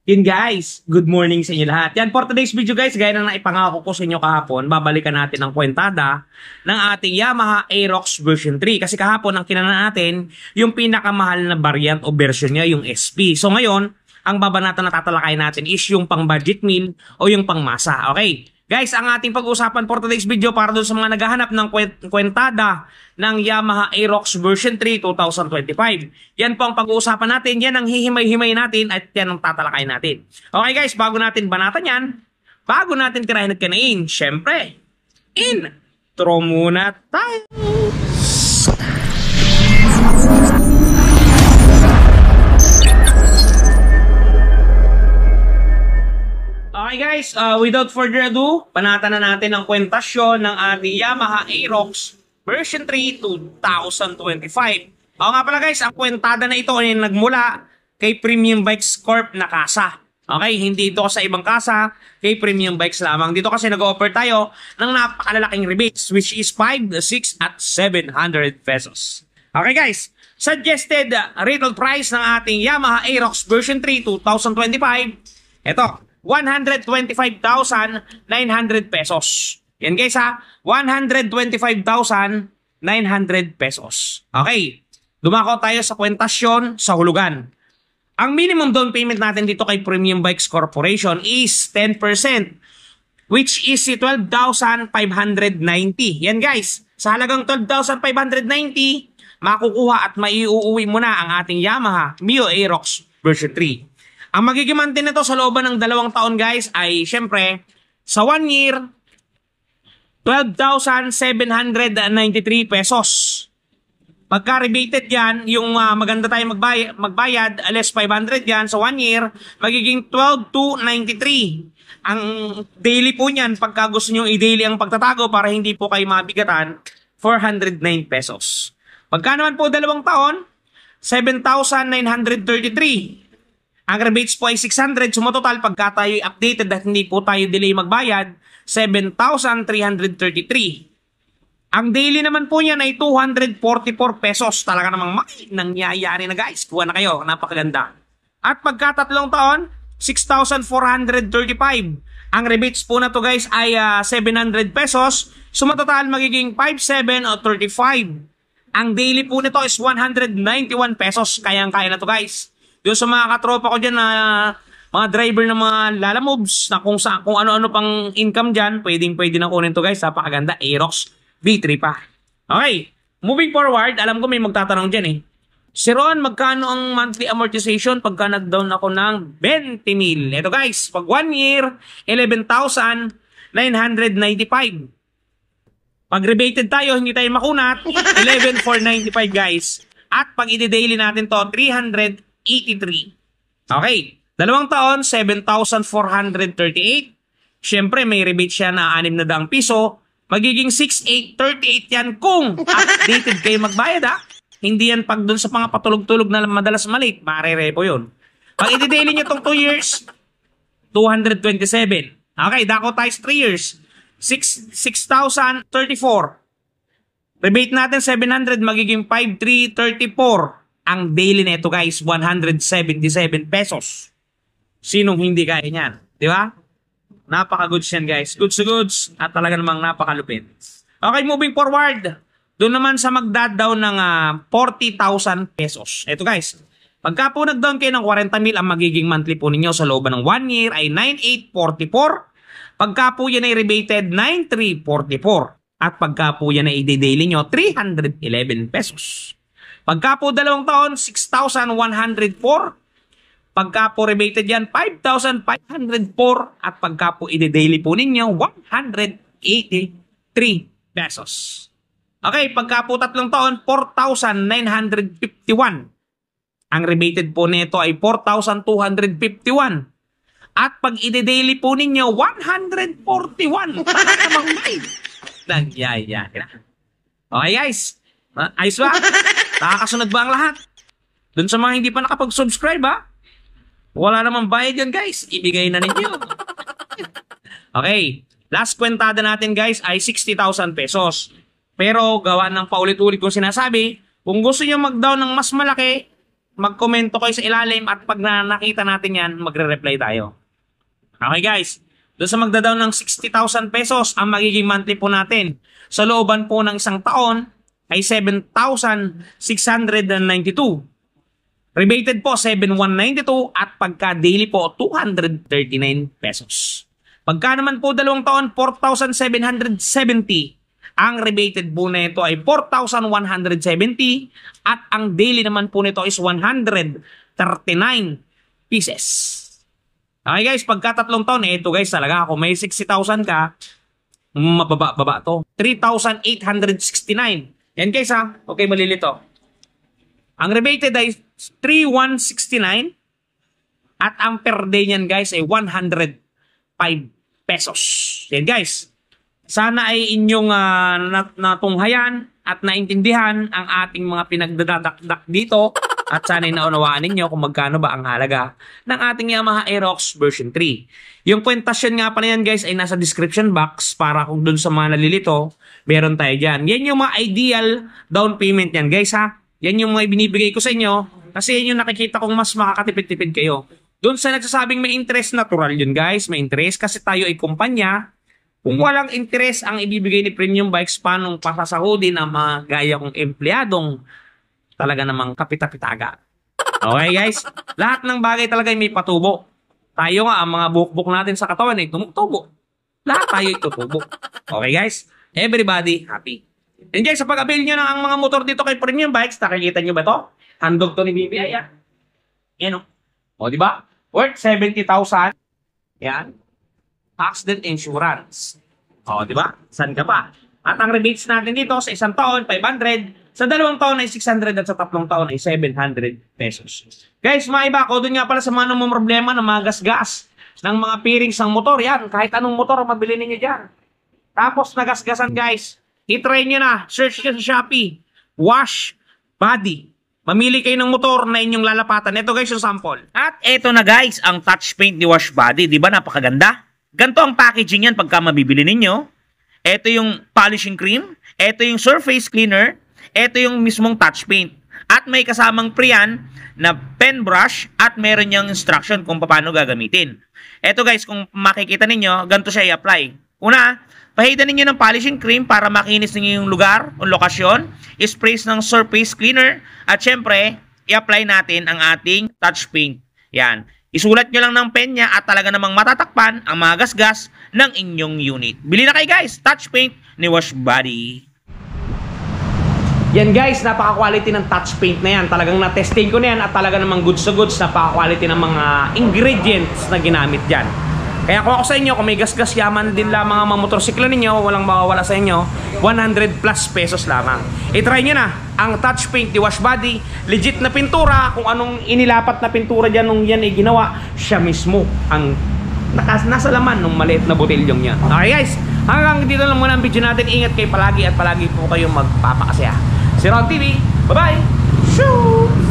Yun guys, good morning sa inyo lahat. Yan, for today's video guys, gaya na naipangako ko sa inyo kahapon, babalikan natin ang kwentada ng ating Yamaha Aerox version 3. Kasi kahapon ang kinana natin, yung pinakamahal na variant o version niya, yung SP. So ngayon, ang babanatan na tatalakay natin is yung pang budget meal o yung pang masa. Okay? Guys, ang ating pag-uusapan for today's video para doon sa mga naghahanap ng kwentada ng Yamaha Aerox version 3 2025. Yan po ang pag-uusapan natin, yan ang hihimay-himay natin at yan ang tatalakay natin. Okay guys, bago natin banatan yan, bago natin tirahin at kanain, syempre, intro muna tayo! Okay guys, without further ado, panatan na natin ang kwentasyon ng ating Yamaha Aerox version 3 2025. Oo nga pala guys, ang kwentada na ito ay nagmula kay Premium Bikes Corp na kasa. Okay, hindi ito sa ibang kasa, kay Premium Bikes lamang. Dito kasi nag-offer tayo ng napakalalaking rebates which is 5, 6 at 700 pesos. Okay guys, suggested retail price ng ating Yamaha Aerox version 3 2025, ito, 125,900 pesos. Yan guys ha, 125,900 pesos. Okay, dumako tayo sa kwentasyon sa hulugan. Ang minimum down payment natin dito kay Premium Bikes Corporation is 10%, which is 12,590. Yan guys, sa halagang 12,590, makukuha at maiuuwi mo na ang ating Yamaha Mio Aerox version 3. Ang magiging monthly nito sa looban ng 2 taon guys ay syempre sa 1 year 12,793 pesos. Pagka rebated yan, yung maganda tayo magbayad, less 500 yan sa 1 year, magiging 12,293. Ang daily po niyan, pagka gusto nyo i-daily ang pagtatago para hindi po kayo mabigatan, 409 pesos. Pagka naman po 2 taon, 7,933. Ang rebates po ay 600, sumatotal pagka tayo updated at hindi po tayo delay magbayad, 7,333. Ang daily naman po niyan ay 244 pesos. Talaga namang nangyayari na guys. Kuha na kayo, napakaganda. At pagka 3 taon, 6,435. Ang rebates po na to guys ay 700 pesos. Sumatotal magiging 57 o 35. Ang daily po nito is 191 pesos. Kayang-kaya na to guys. Doon sa mga katropa ko dyan na mga driver ng mga Lala Moves na kung ano-ano pang income dyan, pwede na kunin to guys. Napakaganda. Aerox V3 pa. Okay. Moving forward, alam ko may magtatanong dyan eh. Si Ron, magkano ang monthly amortization pagka nag-down ako ng 20,000? Ito guys, pag 1 year, 11,995. Pag rebated tayo, hindi tayo makunat, 11,495 guys. At pag i-daily natin to, 383. Okay. 2 taon, 7,438. Siyempre, may rebate siya na 600 piso. Magiging 6,838 yan kung updated kayo magbayad ha. Hindi yan pag dun sa mga patulog-tulog na madalas malate. Mare-repo yun. Pag i-daily nyo tong 2 years, 227. Okay, dako times 3 years. 6,034. Rebate natin 700, magiging 5,334. Ang daily nito guys, 177 pesos. Sinong hindi kaya niyan? Di ba? Napaka-goods yan guys. Goods to goods at talaga namang napakalupit. Okay, moving forward. Doon naman sa magda-down ng 40,000 pesos. Ito guys, pagka po nag-down kayo ng 40,000, ang magiging monthly po ninyo sa looban ng 1 year ay 9,844. Pagka po yan ay rebated, 9,344. At pagka po yan ay i-daily nyo, 311 pesos. Pagka po 2 taon, 6,104. Pagka po rebated yan, 5,504. At pagka po i-daily po ninyo, 183 pesos. Okay, pagka po 3 taon, 4,951. Ang rebated po nito ay 4,251. At pag i-daily po ninyo, 141. Para namang may nagyayari na. Okay guys, ayos ba? Nakakasunod ba ang lahat? Doon sa mga hindi pa nakapag-subscribe ha? Wala namang bayad yan guys. Ibigay na ninyo. Okay. Last kwentada natin guys ay 60,000 pesos. Pero gawa ng paulit-ulit kong sinasabi, kung gusto nyo mag-down ng mas malaki, mag-komento kayo sa ilalim at pag nakita natin yan, magre-reply tayo. Okay guys, doon sa magda-down ng 60,000 pesos, ang magiging monthly po natin sa looban po ng isang taon ay 7,692. Rebated po 7,192 at pagka daily po 239 pesos. Pagka naman po dalawang taon 4,770. Ang rebated po nito ay 4,170 at ang daily naman po nito is 139 pieces. Okay guys, pagka tatlong taon, ito guys talaga, kung may 60,000 ka, mababa to. 3,869. Yan guys ha, okay malilito. Ang rebated ay 3,169 at ang per day niyan guys ay 105 pesos. Yan guys. Sana ay inyong natunghayan at naintindihan ang ating mga pinagdadakdak dito at sana ay naunawaan ninyo kung magkano ba ang halaga ng ating Yamaha Aerox version 3. Yung kwentasyon nga pala yan guys ay nasa description box para kung dun sa mga nalilito, meron tayo dyan. Yan yung mga ideal down payment yan guys ha. Yan yung mga binibigay ko sa inyo kasi yan yung nakikita kong mas makakatipid-tipid kayo. Doon sa nagsasabing may interest, natural yun guys, may interest kasi tayo ay kumpanya. Kung walang interest ang ibibigay ni Premium Bikes, paano pasasahodin ang mga gaya kong empleyadong talaga namang kapitapitaga. Okay guys? Lahat ng bagay talaga ay may patubo. Tayo nga, ang mga buhok-buhok natin sa katawan ay tumutubo. Lahat tayo ay tutubo. Okay guys? Everybody happy. And guys, sa pag-avail nyo ng ang mga motor dito kay Premium Bikes, nakikita nyo ba to? Handog to ni BPI yan. Yan o. O diba? Worth 70,000. Yan. Accident insurance. O, di ba? San ka pa? At ang rebates natin dito sa isang taon, 500. Sa dalawang taon ay 600 at sa tatlong taon ay 700 pesos. Guys, mga iba, ako doon nga pala sa mga namang problema ng mga gas-gas ng mga pairings ng motor. Yan, kahit anong motor, mabili ninyo dyan. Tapos, nagasgasan guys. I-try nyo na. Search nyo sa Shopee. Wash body. Mamili kayo ng motor na inyong lalapatan. Ito guys yung sample. At ito na guys, ang touch paint ni Wash Body. Di ba napakaganda? Ganito ang packaging yan pagka mabibili ninyo. Ito yung polishing cream. Ito yung surface cleaner. Ito yung mismong touch paint. At may kasamang pre-yan na pen brush at meron niyang instruction kung paano gagamitin. Ito guys, kung makikita ninyo, ganito siya i-apply. Una, pahidan ninyo ng polishing cream para makinis ninyo yung lugar o lokasyon. Sprays ng surface cleaner. At syempre, i-apply natin ang ating touch paint. Yan. Isulat nyo lang ng pen niya at talaga namang matatakpan ang mga gasgas ng inyong unit. Bili na kayo guys, touch paint ni Wash Body. Yan guys, napaka-quality ng touch paint na yan. Talagang na-testing ko na yan at talaga namang goods to goods. Napaka-quality ng mga ingredients na ginamit dyan. Kaya kung ako sa inyo, kung may gasgas yaman din lamang ang mga motorsiklo ninyo, walang mawawala sa inyo, 100 plus pesos lamang. I-try nyo na ang touch paint ni Wash Body. Legit na pintura, kung anong inilapat na pintura dyan nung yan ay ginawa, siya mismo ang nasa laman ng maliit na botilyong yan. Okay guys, hanggang dito lang muna ang video natin. Ingat kayo palagi at palagi po kayong magpapakasaya. Si Ron TV, bye-bye! Shoo!